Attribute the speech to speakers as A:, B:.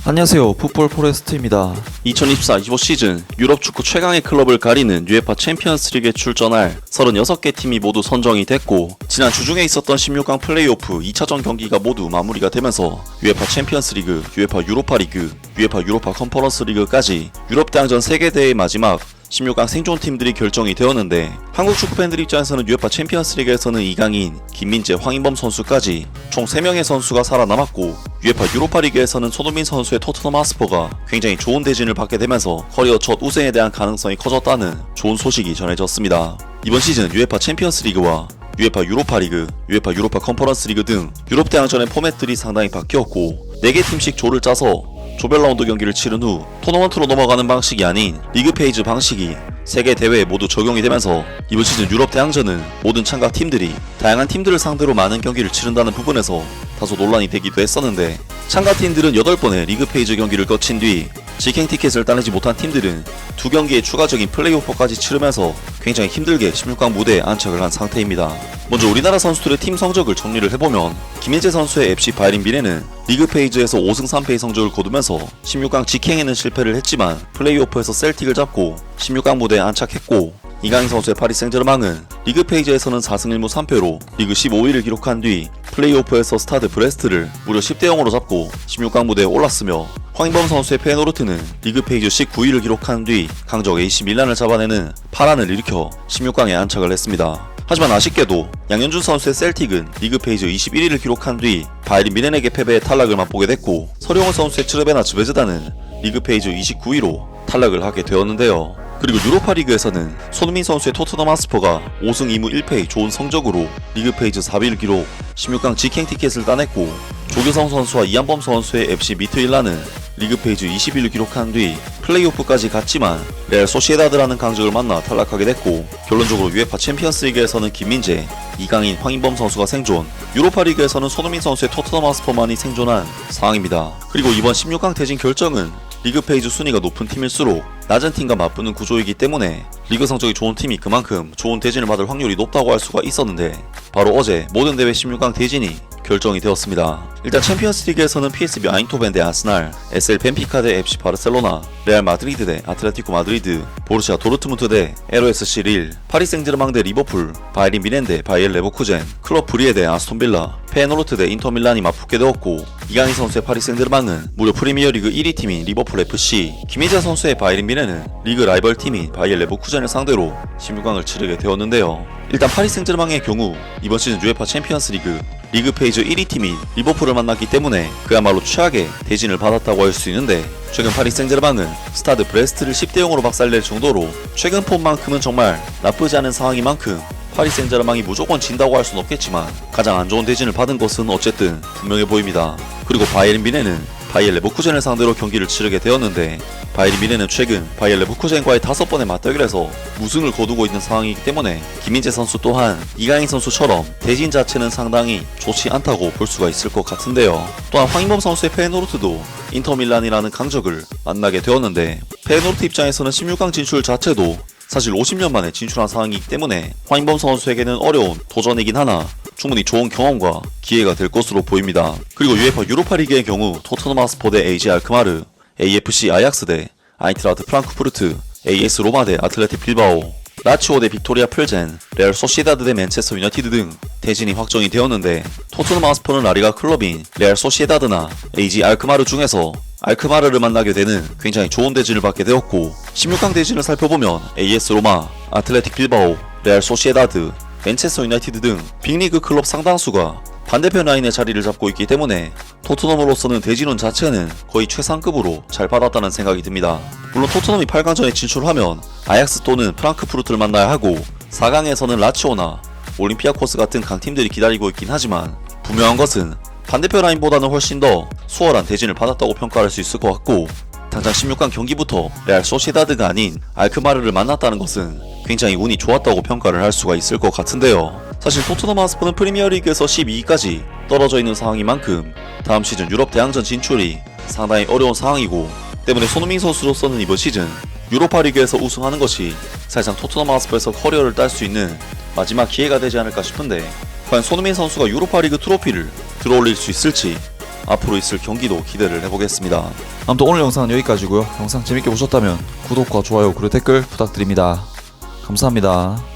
A: 안녕하세요, 풋볼 포레스트입니다.
B: 2024-25 시즌 유럽 축구 최강의 클럽을 가리는 UEFA 챔피언스 리그에 출전할 36개 팀이 모두 선정이 됐고, 지난 주중에 있었던 16강 플레이오프 2차전 경기가 모두 마무리가 되면서 UEFA 챔피언스 리그, UEFA 유로파 리그, UEFA 유로파 컨퍼런스 리그까지 유럽 대항전 3개 대회의 마지막 16강 생존 팀들이 결정이 되었는데, 한국 축구 팬들 입장에서는 UEFA 챔피언스 리그에서는 이강인, 김민재, 황인범 선수까지 총 3명의 선수가 살아남았고, UEFA 유로파 리그에서는 손흥민 선수의 토트넘 하스퍼가 굉장히 좋은 대진을 받게 되면서 커리어 첫 우승에 대한 가능성이 커졌다는 좋은 소식이 전해졌습니다. 이번 시즌 UEFA 챔피언스 리그와 UEFA 유로파 리그, UEFA 유로파 컨퍼런스 리그 등 유럽 대항전의 포맷들이 상당히 바뀌었고, 4개 팀씩 조를 짜서 조별 라운드 경기를 치른 후 토너먼트로 넘어가는 방식이 아닌 리그 페이지 방식이 3개 대회에 모두 적용이 되면서 이번 시즌 유럽 대항전은 모든 참가 팀들이 다양한 팀들을 상대로 많은 경기를 치른다는 부분에서 다소 논란이 되기도 했었는데, 참가 팀들은 8번의 리그 페이지 경기를 거친 뒤 직행 티켓을 따내지 못한 팀들은 2경기의 추가적인 플레이오프까지 치르면서 굉장히 힘들게 16강 무대에 안착을 한 상태입니다. 먼저 우리나라 선수들의 팀 성적을 정리를 해보면, 김민재 선수의 FC 바이에른 뮌헨은 리그 페이지에서 5승 3패의 성적을 거두면서 16강 직행에는 실패를 했지만 플레이오프에서 셀틱을 잡고 16강 무대에 안착했고, 이강인 선수의 파리 생제르맹은 리그 페이지에서는 4승 1무 3패로 리그 15위를 기록한 뒤 플레이오프에서 스타드 브레스트를 무려 10대0으로 잡고 16강 무대에 올랐으며, 황인범 선수의 페노르트는 리그 페이지 19위를 기록한 뒤 강적 AC 밀란을 잡아내는 파란을 일으켜 16강에 안착을 했습니다. 하지만 아쉽게도 양현준 선수의 셀틱은 리그 페이지 21위를 기록한 뒤 바이에른 뮌헨에게 패배해 탈락을 맛보게 됐고, 서령원 선수의 츠르베나 즈베즈다는 리그 페이지 29위로 탈락을 하게 되었는데요. 그리고 유로파 리그에서는 손흥민 선수의 토트넘 하스퍼가 5승 2무 1패의 좋은 성적으로 리그 페이지 4위를 기록 16강 직행 티켓을 따냈고, 조규성 선수와 이한범 선수의 FC 미트윌라는 리그 페이지 20위를 기록한 뒤 플레이오프까지 갔지만 레알 소시에다드라는 강적을 만나 탈락하게 됐고, 결론적으로 UEFA 챔피언스 리그에서는 김민재, 이강인, 황인범 선수가 생존, 유로파 리그에서는 손흥민 선수의 토트넘 하스퍼만이 생존한 상황입니다. 그리고 이번 16강 대진 결정은 리그 페이지 순위가 높은 팀일수록 낮은 팀과 맞붙는 구조이기 때문에 리그 성적이 좋은 팀이 그만큼 좋은 대진을 받을 확률이 높다고 할 수가 있었는데, 바로 어제 모든 대회 16강 대진이 결정이 되었습니다. 일단 챔피언스 리그에서는 PSV 아인토벤 대 아스날, SL 벤피카 대 FC 바르셀로나, 레알 마드리드 대 아틀레티코 마드리드, 보르시아 도르트문트 대 LOSC 릴, 파리 생제르맹 대 리버풀, 바이에른 뮌헨 대 바이엘 레버쿠젠, 클럽 브리에 대 아스톤 빌라, 페노르트 대 인터 밀란이 맞붙게 되었고, 이강인 선수의 파리 생제르맹은 무려 프리미어리그 1위 팀인 리버풀 FC, 김민재 선수의 바이에른 뮌헨은 리그 라이벌 팀인 바이엘 레버쿠젠을 상대로 16강을 치르게 되었는데요. 일단 파리 생제르맹의 경우 이번 시즌 UEFA 챔피언스 리그 페이지 1위 팀인 리버풀을 만났기 때문에 그야말로 최악의 대진을 받았다고 할 수 있는데, 최근 파리 생제르맹은 스타드 브레스트를 10대0으로 박살낼 정도로 최근 폼만큼은 정말 나쁘지 않은 상황인 만큼 파리 생제르맹이 무조건 진다고 할 순 없겠지만 가장 안 좋은 대진을 받은 것은 어쨌든 분명해 보입니다. 그리고 바이에른 뮌헨은 바이엘 레버쿠젠을 상대로 경기를 치르게 되었는데, 바이에른 뮌헨은 최근 바이엘 레버쿠젠과의 5번의 맞대결에서 무승을 거두고 있는 상황이기 때문에 김민재 선수 또한 이강인 선수처럼 대진 자체는 상당히 좋지 않다고 볼 수가 있을 것 같은데요. 또한 황인범 선수의 페노르트도 인터밀란이라는 강적을 만나게 되었는데, 페노르트 입장에서는 16강 진출 자체도 사실 50년 만에 진출한 상황이기 때문에 황인범 선수에게는 어려운 도전이긴 하나 충분히 좋은 경험과 기회가 될 것으로 보입니다. 그리고 UEFA 유로파 리그의 경우 토트넘 하스퍼 대 AG 알크마르, AFC 아약스 대 아인트라흐트 프랑크푸르트, AS 로마 대 아틀레틱 빌바오, 라치오 대 빅토리아 플젠, 레알 소시에다드 대 맨체스터 유나이티드 등 대진이 확정이 되었는데, 토트넘 하스퍼는 라리가 클럽인 레알 소시에다드나 AG 알크마르 중에서 알크마르를 만나게 되는 굉장히 좋은 대진을 받게 되었고, 16강 대진을 살펴보면 AS 로마, 아틀레틱 빌바오, 레알 소시에다드, 맨체스터 유나이티드 등 빅리그 클럽 상당수가 반대편 라인의 자리를 잡고 있기 때문에 토트넘으로서는 대진운 자체는 거의 최상급으로 잘 받았다는 생각이 듭니다. 물론 토트넘이 8강전에 진출하면 아약스 또는 프랑크푸르트를 만나야 하고, 4강에서는 라치오나 올림피아코스 같은 강팀들이 기다리고 있긴 하지만, 분명한 것은 반대편 라인보다는 훨씬 더 수월한 대진을 받았다고 평가할 수 있을 것 같고, 당장 16강 경기부터 레알 소시에다드가 아닌 알크마르를 만났다는 것은 굉장히 운이 좋았다고 평가를 할 수가 있을 것 같은데요. 사실 토트넘 하스퍼는 프리미어리그에서 12위까지 떨어져 있는 상황인 만큼 다음 시즌 유럽 대항전 진출이 상당히 어려운 상황이고, 때문에 손흥민 선수로서는 이번 시즌 유로파 리그에서 우승하는 것이 사실상 토트넘 하스퍼에서 커리어를 딸 수 있는 마지막 기회가 되지 않을까 싶은데, 과연 손흥민 선수가 유로파 리그 트로피를 들어올릴 수 있을지 앞으로 있을 경기도 기대를 해보겠습니다.
A: 아무튼 오늘 영상은 여기까지고요. 영상 재밌게 보셨다면 구독과 좋아요 그리고 댓글 부탁드립니다. 감사합니다.